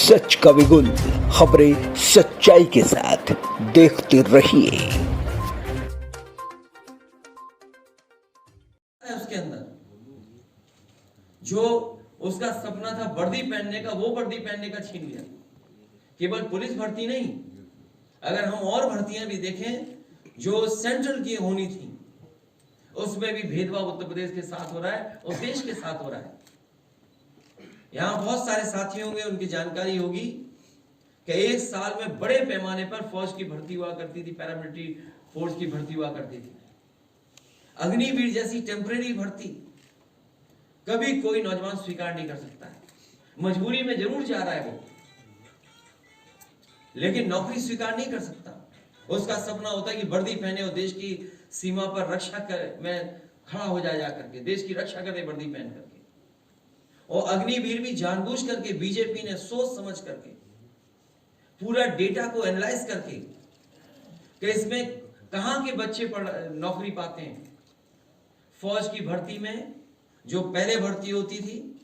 सच का बिगुल, खबरें सच्चाई के साथ, देखते रहिए। उसके अंदर जो उसका सपना था वर्दी पहनने का, वो वर्दी पहनने का छीन लिया। केवल पुलिस भर्ती नहीं, अगर हम और भर्तियां भी देखें जो सेंट्रल की होनी थी, उसमें भी भेदभाव उत्तर प्रदेश के साथ हो रहा है और देश के साथ हो रहा है। यहां बहुत सारे साथी होंगे, उनकी जानकारी होगी कि एक साल में बड़े पैमाने पर फौज की भर्ती हुआ करती थी, पैरामिलिट्री फोर्स की भर्ती हुआ करती थी। अग्निवीर जैसी टेम्परेरी भर्ती कभी कोई नौजवान स्वीकार नहीं कर सकता है। मजबूरी में जरूर जा रहा है वो, लेकिन नौकरी स्वीकार नहीं कर सकता। उसका सपना होता है कि वर्दी पहने और देश की सीमा पर रक्षा में खड़ा हो जाए, जाकर के देश की रक्षा करे वर्दी पहन करके। और अग्निवीर भी जानबूझ करके बीजेपी ने सोच समझ करके पूरा डेटा को एनालाइज करके कि इसमें कहां के बच्चे नौकरी पाते हैं। फौज की भर्ती में जो पहले भर्ती होती थी,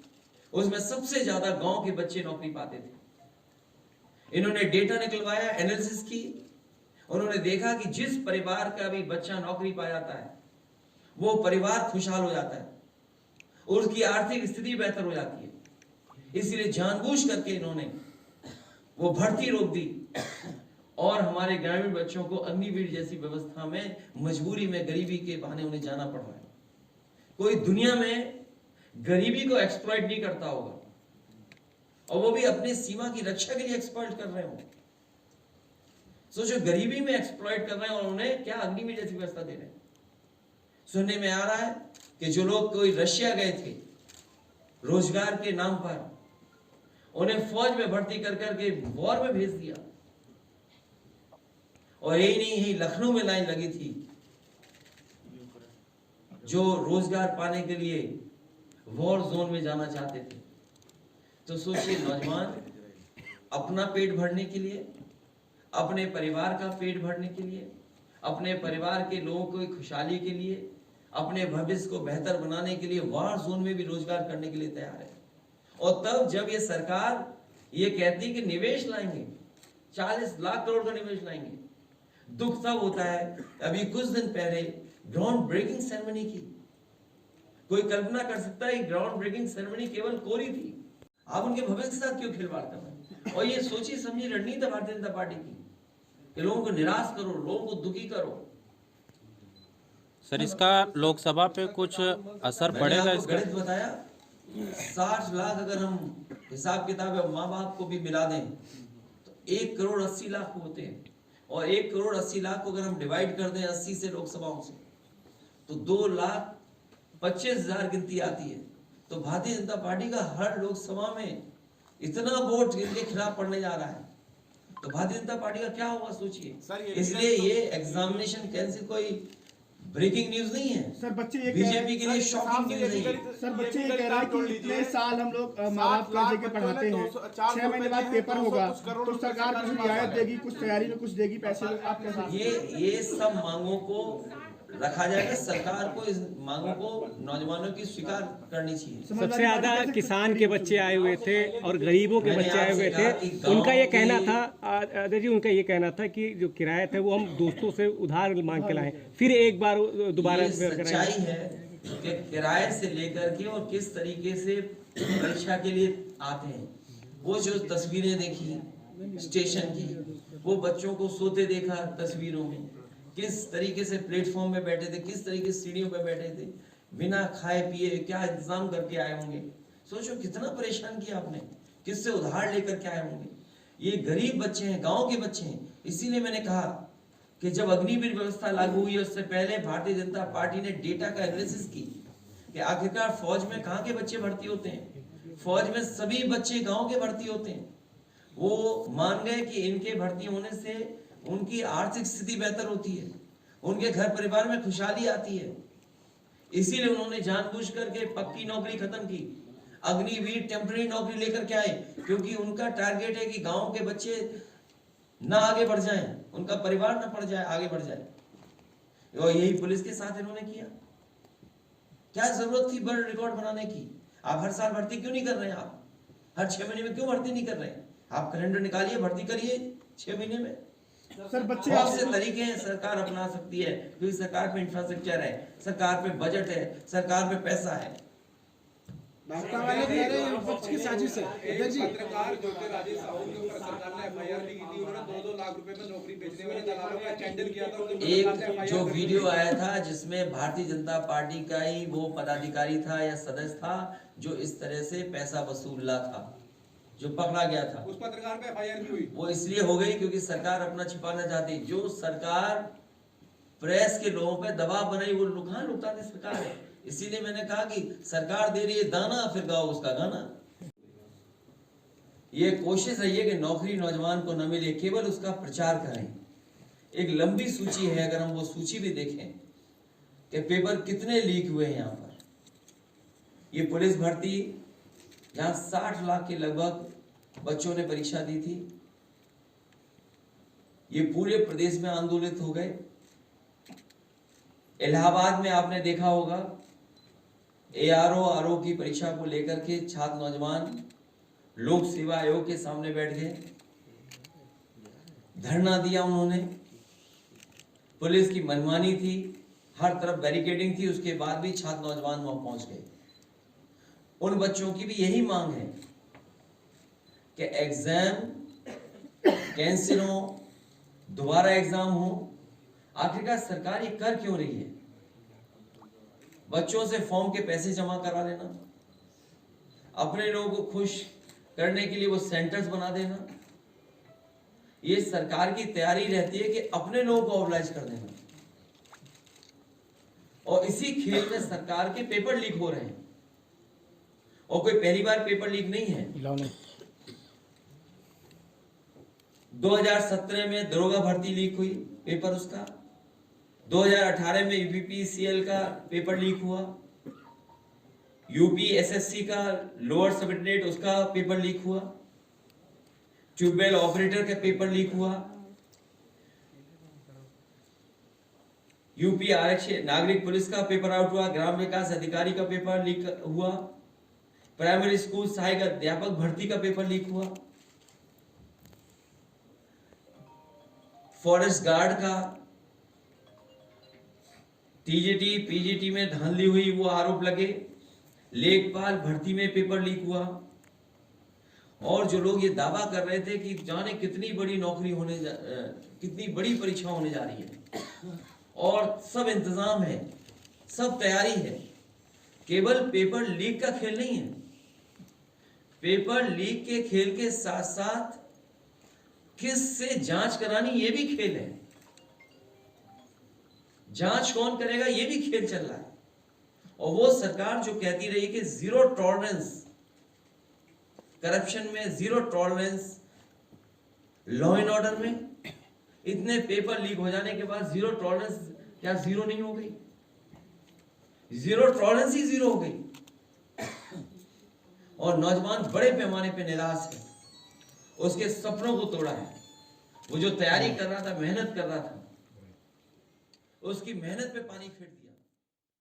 उसमें सबसे ज्यादा गांव के बच्चे नौकरी पाते थे। इन्होंने डेटा निकलवाया, एनालिसिस की। उन्होंने देखा कि जिस परिवार का भी बच्चा नौकरी पा जाता है, वो परिवार खुशहाल हो जाता है और उसकी आर्थिक स्थिति बेहतर हो जाती है। इसलिए जानबूझ करके इन्होंने वो भर्ती रोक दी और हमारे ग्रामीण बच्चों को अग्निवीर जैसी व्यवस्था में मजबूरी में, गरीबी के बहाने उन्हें जाना पड़ रहा है। कोई दुनिया में गरीबी को एक्सप्लॉइट नहीं करता होगा, और वो भी अपनी सीमा की रक्षा के लिए एक्सप्लॉइट कर रहे हो। सोचो, गरीबी में एक्सप्लॉइट कर रहे हैं और उन्हें क्या अग्निवीर जैसी व्यवस्था दे रहे हैं। सुनने में आ रहा है कि जो लोग कोई रशिया गए थे रोजगार के नाम पर, उन्हें फौज में भर्ती कर करके वॉर में भेज दिया। और यही नहीं, यही लखनऊ में लाइन लगी थी जो रोजगार पाने के लिए वॉर जोन में जाना चाहते थे। तो सोचिए, नौजवान अपना पेट भरने के लिए, अपने परिवार का पेट भरने के लिए, अपने परिवार के लोगों की खुशहाली के लिए, अपने भविष्य को बेहतर बनाने के लिए वॉर जोन में भी रोजगार करने के लिए तैयार है। और तब जब ये सरकार ये कहती कि निवेश लाएंगे, 40 लाख करोड़ का निवेश लाएंगे, दुख तब होता है। अभी कुछ दिन पहले ग्राउंड ब्रेकिंग सेरेमनी की। कोई कल्पना कर सकता है ग्राउंड ब्रेकिंग सेरेमनी केवल कोरी थी। आप उनके भविष्य के साथ क्यों खिलवाड़ कर रहे हैं? और ये सोची समझी रणनीति है भारतीय जनता पार्टी की कि लोगों को निराश करो, लोगों को दुखी करो। सर, इसका लोकसभा पे कुछ असर पड़ेगा? इसका गणित बताया, 60 लाख अगर हम हिसाब किताब माँ बाप को भी मिला दें तो 1 करोड़ 80 लाख होते हैं। और 1 करोड़ 80 लाख को अगर हम डिवाइड कर दें 80 से लोकसभाओं से, तो 2,25,000 गिनती आती है। तो भारतीय जनता पार्टी का हर लोकसभा में इतना वोट इनके खिलाफ पड़ने जा रहा है, तो भारतीय जनता पार्टी का क्या होगा सोचिए। इसलिए ये एग्जामिनेशन कैंसिल कोई ब्रेकिंग न्यूज नहीं है सर। बच्चे ये बीजेपी के लिए शॉकिंग न्यूज नहीं है। सर, बच्चे ये कह रहे हैं कि इतने साल हम लोग माँ बाप कर्ज के पढ़ाते हैं, 6 महीने बाद पेपर होगा तो सरकार कुछ रियायत देगी, कुछ तैयारी में कुछ देगी पैसे। आप कैसे? ये सब मांगों को रखा जाएगा। सरकार को इस मांगों को नौजवानों की स्वीकार करनी चाहिए। सबसे ज्यादा किसान के बच्चे आए हुए थे और गरीबों के बच्चे आए हुए थे। उनका ये कहना था, अजय जी, उनका ये कहना था कि जो किराया था वो हम दोस्तों से उधार मांग के लाए, फिर एक बार दोबारा। सच्चाई है कि किराए से लेकर के और किस तरीके से परीक्षा के लिए आते हैं, वो जो तस्वीरें देखी स्टेशन की, वो बच्चों को सोते देखा तस्वीरों में, किस तरीके से प्लेटफॉर्म में बैठे थे, किस तरीके से सीढ़ियों पे बैठे थे, बिना खाए पिए क्या इंतजाम करके आए होंगे। सोचो कितना परेशान किया आपने, किससे उधार लेकर के आए होंगे। ये गरीब बच्चे हैं, गांव के बच्चे हैं। इसीलिए मैंने कहा कि जब अग्निवीर व्यवस्था लागू हुई उससे पहले भारतीय जनता पार्टी ने डेटा का एनालिसिस की कि आखिरकार फौज में कहाँ के बच्चे भर्ती होते हैं। फौज में सभी बच्चे गाँव के भर्ती होते हैं। वो मान गए कि इनके भर्ती होने से उनकी आर्थिक स्थिति बेहतर होती है, उनके घर परिवार में खुशहाली आती है। इसीलिए उन्होंने जानबूझ करके पक्की नौकरी खत्म की, अग्निवीर टेम्परेरी नौकरी लेकर के आए, क्योंकि उनका टारगेट है कि गांव के बच्चे ना आगे बढ़ जाएं, उनका परिवार ना पड़ जाए, आगे बढ़ जाए। और यही पुलिस के साथ इन्होंने किया। क्या जरूरत थी वर्ल्ड रिकॉर्ड बनाने की? आप हर साल भर्ती क्यों नहीं कर रहे हैं? आप हर 6 महीने में क्यों भर्ती नहीं कर रहे हैं? आप कैलेंडर निकालिए, भर्ती करिए 6 महीने में। सर बच्चे बहुत से तरीके हैं सरकार अपना सकती है, क्योंकि सरकार पे इंफ्रास्ट्रक्चर है, सरकार पे बजट है, सरकार पे पैसा है। भाजपा वाले कह रहे हैं विपक्ष की साजिश है। अध्यक्ष जी, पत्रकार ज्योति राजेश साहू के ऊपर सरकार ने एफआईआर ली थी, उन्होंने 2-2 लाख रुपए में नौकरी बेचने वाले दलालों का स्कैंडल किया था। एक जो वीडियो आया था जिसमें भारतीय जनता पार्टी का ही वो पदाधिकारी था या सदस्य था जो इस तरह से पैसा वसूला था, जो पकड़ा गया था, उस पत्रकार पे एफआईआर भी हुई। वो इसलिए हो गई क्योंकि सरकार अपना छिपाना चाहती। जो सरकार प्रेस के लोगों पे दबाव बनाई वो लुटाने सरकार है। इसीलिए मैंने कहा कि सरकार दे रही है दाना, फिर गाओ उसका गाना। ये कोशिश रही है कि नौकरी नौजवान को न मिले, केवल उसका प्रचार करें। एक लंबी सूची है, अगर हम वो सूची भी देखें कि पेपर कितने लीक हुए हैं यहाँ पर। ये पुलिस भर्ती जहाँ 60 लाख के लगभग बच्चों ने परीक्षा दी थी, ये पूरे प्रदेश में आंदोलित हो गए। इलाहाबाद में आपने देखा होगा ARO RO की परीक्षा को लेकर के छात्र नौजवान लोक सेवा आयोग के सामने बैठ गए, धरना दिया उन्होंने। पुलिस की मनमानी थी, हर तरफ बैरिकेडिंग थी, उसके बाद भी छात्र नौजवान वहां पहुंच गए। उन बच्चों की भी यही मांग है कि एग्जाम कैंसिल हो, दोबारा एग्जाम हो। आखिरकार सरकार ये कर क्यों रही है? बच्चों से फॉर्म के पैसे जमा करा लेना, अपने लोगों को खुश करने के लिए वो सेंटर्स बना देना, ये सरकार की तैयारी रहती है कि अपने लोगों को ऑर्गेनाइज कर देना। और इसी खेल में सरकार के पेपर लीक हो रहे हैं, और कोई पहली बार पेपर लीक नहीं है। 2017 में दरोगा भर्ती लीक हुई, पेपर उसका। 2018 में UPPCL का पेपर लीक हुआ। UPSSC का लोअर सब ऑर्डिनेट उसका पेपर लीक हुआ। ट्यूबवेल ऑपरेटर का पेपर लीक हुआ। यूपी आरक्षित नागरिक पुलिस का पेपर आउट हुआ। ग्राम विकास अधिकारी का पेपर लीक हुआ। प्राइमरी स्कूल सहायक अध्यापक भर्ती का पेपर लीक हुआ। फॉरेस्ट गार्ड का TGT PGT में धांधली हुई, वो आरोप लगे। लेखपाल भर्ती में पेपर लीक हुआ। और जो लोग ये दावा कर रहे थे कि जाने कितनी बड़ी नौकरी होने कितनी बड़ी परीक्षा होने जा रही है और सब इंतजाम है, सब तैयारी है, केवल पेपर लीक का खेल नहीं है। पेपर लीक के खेल के साथ साथ किस से जांच करानी ये भी खेल है। जांच कौन करेगा ये भी खेल चल रहा है। और वो सरकार जो कहती रही कि जीरो टॉलरेंस करप्शन में, zero tolerance law and order में, इतने पेपर लीक हो जाने के बाद जीरो टॉलरेंस क्या जीरो नहीं हो गई? जीरो टॉलरेंस ही जीरो हो गई। और नौजवान बड़े पैमाने पे निराश है, उसके सपनों को तोड़ा है। वो जो तैयारी कर रहा था, मेहनत कर रहा था, उसकी मेहनत पे पानी फेर दिया।